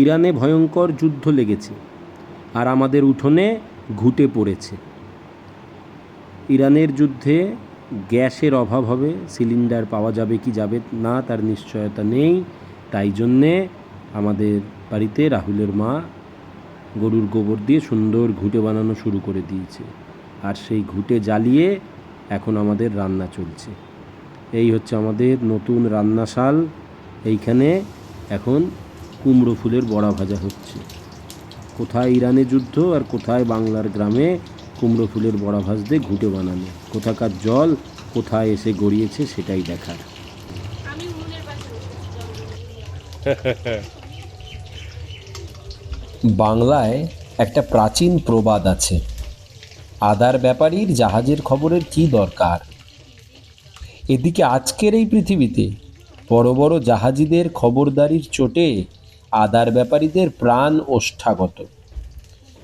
ইরানে ভয়ঙ্কর যুদ্ধ লেগেছে আর আমাদের উঠোনে ঘুঁটে পড়েছে। ইরানের যুদ্ধে গ্যাসের অভাব হবে, সিলিন্ডার পাওয়া যাবে কি যাবে না তার নিশ্চয়তা নেই। তাই জন্যে আমাদের বাড়িতে রাহুলের মা গরুর গোবর দিয়ে সুন্দর ঘুঁটে বানানো শুরু করে দিয়েছে, আর সেই ঘুঁটে জ্বালিয়ে এখন আমাদের রান্না চলছে। এই হচ্ছে আমাদের নতুন রান্নাশাল। এইখানে এখন কুমড়ো ফুলের বড়া ভাজা হচ্ছে। কোথায় ইরানে যুদ্ধ আর কোথায় বাংলার গ্রামে কুমড়ো ফুলের বড়া ভাজতে ঘুঁটে বানানো। কোথাকার জল কোথায় এসে গড়িয়েছে সেটাই দেখার। বাংলায় একটা প্রাচীন প্রবাদ আছে, আদার ব্যাপারীর জাহাজের খবরের কি দরকার। এদিকে আজকের এই পৃথিবীতে বড় বড় জাহাজিদের খবরদারির চোটে আদার ব্যাপারীদের প্রাণ ওষ্ঠাগত।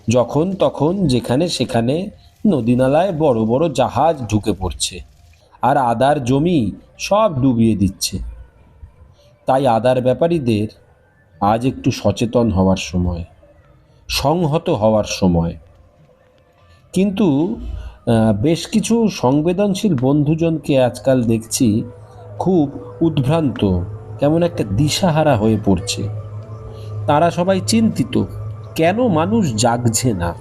যখন তখন যেখানে সেখানে নদীনালায় বড় বড় জাহাজ ঢুকে পড়ছে আর আদার জমি সব ডুবিয়ে দিচ্ছে। তাই আদার ব্যাপারীদের আজ একটু সচেতন হওয়ার সময়, সংহত হওয়ার সময়। কিন্তু বেশ কিছু সংবেদনশীল বন্ধুজনকে আজকাল দেখছি খুব উদ্ভ্রান্ত, কেমন একটা দিশাহারা হয়ে পড়ছে। তারা সবাই চিন্তিত, কেন মানুষ জাগছে না।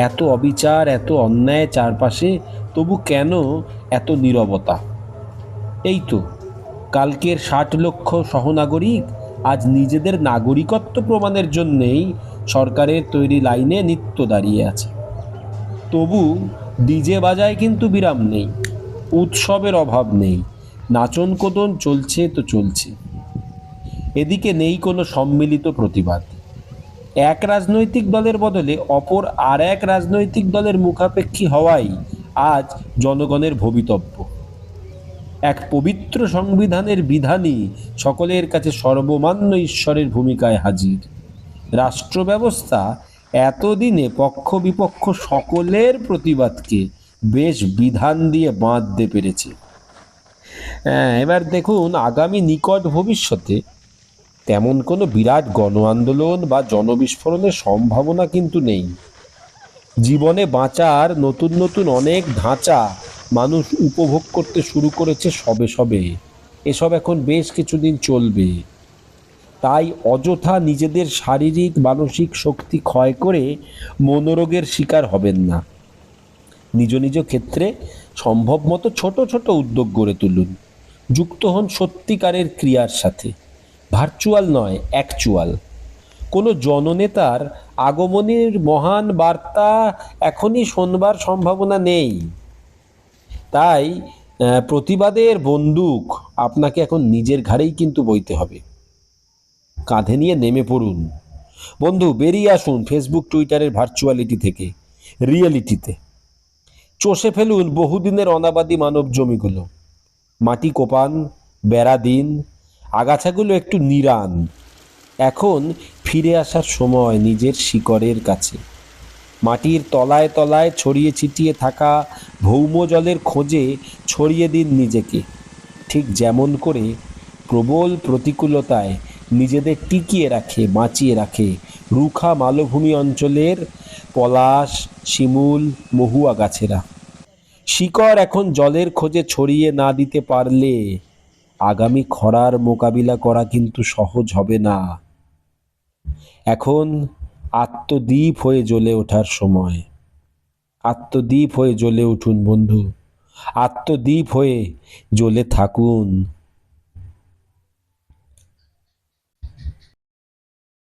এত অবিচার, এত অন্যায় চারপাশে, তবু কেন এত নীরবতা। এই তো কালকের ৬০ লক্ষ সহনাগরিক আজ নিজেদের নাগরিকত্ব প্রমাণের জন্যেই সরকারের তৈরি লাইনে নিত্য দাঁড়িয়ে আছে। তবু ডিজে বাজায় কিন্তু বিরাম নেই, উৎসবের অভাব নেই, নাচন কোদন চলছে তো চলছে। এদিকে নেই কোনো সম্মিলিত প্রতিবাদ। এক রাজনৈতিক দলের বদলে অপর আর এক রাজনৈতিক দলের মুখাপেক্ষী হওয়াই আজ জনগণের ভবিতব্য। এক পবিত্র সংবিধানের বিধানই সকলের কাছে সর্বমান্য ঈশ্বরের ভূমিকায় হাজির। রাষ্ট্র ব্যবস্থা এতদিনে পক্ষ বিপক্ষ সকলের প্রতিবাদকে বেশ বিধান দিয়ে বাঁধতে পেরেছে। এবার দেখুন, আগামী নিকট ভবিষ্যতে তেমন কোনো বিরাট গণ আন্দোলন বা জনবিস্ফোরণের সম্ভাবনা কিন্তু নেই। জীবনে বাঁচার নতুন নতুন অনেক ধাঁচা মানুষ উপভোগ করতে শুরু করেছে সবে সবে। এসব এখন বেশ কিছুদিন চলবে। তাই অযথা নিজেদের শারীরিক মানসিক শক্তি ক্ষয় করে মনোরোগের শিকার হবেন না। নিজ নিজ ক্ষেত্রে সম্ভব মতো ছোট ছোট উদ্যোগ গড়ে তুলুন, যুক্ত হন সত্যিকারের ক্রিয়ার সাথে, ভার্চুয়াল নয় অ্যাকচুয়াল। কোনো জননেতার আগমনের মহান বার্তা এখনই শোনবার সম্ভাবনা নেই। তাই প্রতিবাদের বন্দুক আপনাকে এখন নিজের ঘাড়েই কিন্তু বইতে হবে। কাঁধে নিয়ে নেমে পড়ুন বন্ধু, বেরিয়ে আসুন ফেসবুক টুইটারের ভার্চুয়ালিটি থেকে রিয়েলিটিতে। চষে ফেলুন বহুদিনের অনাবাদী মানব জমিগুলো। মাটি কোপান, বেড়া দিন, আগাছাগুলো একটু নিড়ান। এখন ফিরে আসার সময় নিজের শিকড়ের কাছে। মাটির তলায় তলায় ছড়িয়ে ছিটিয়ে থাকা ভৌম জলের খোঁজে ছড়িয়ে দিন নিজেকে, ঠিক যেমন করে প্রবল প্রতিকূলতায় নিজেদের টিকিয়ে রাখে, বাঁচিয়ে রাখে রুখা মালভূমি অঞ্চলের পলাশ, শিমুল, মহুয়া গাছেরা। শিকড় এখন জলের খোঁজে ছড়িয়ে না দিতে পারলে আগামী খরার মোকাবিলা করা কিন্তু সহজ হবে না। এখন আত্মদ্বীপ হয়ে জ্বলে ওঠার সময়। আত্মদ্বীপ হয়ে জ্বলে উঠুন বন্ধু, আত্মদ্বীপ হয়ে জ্বলে থাকুন।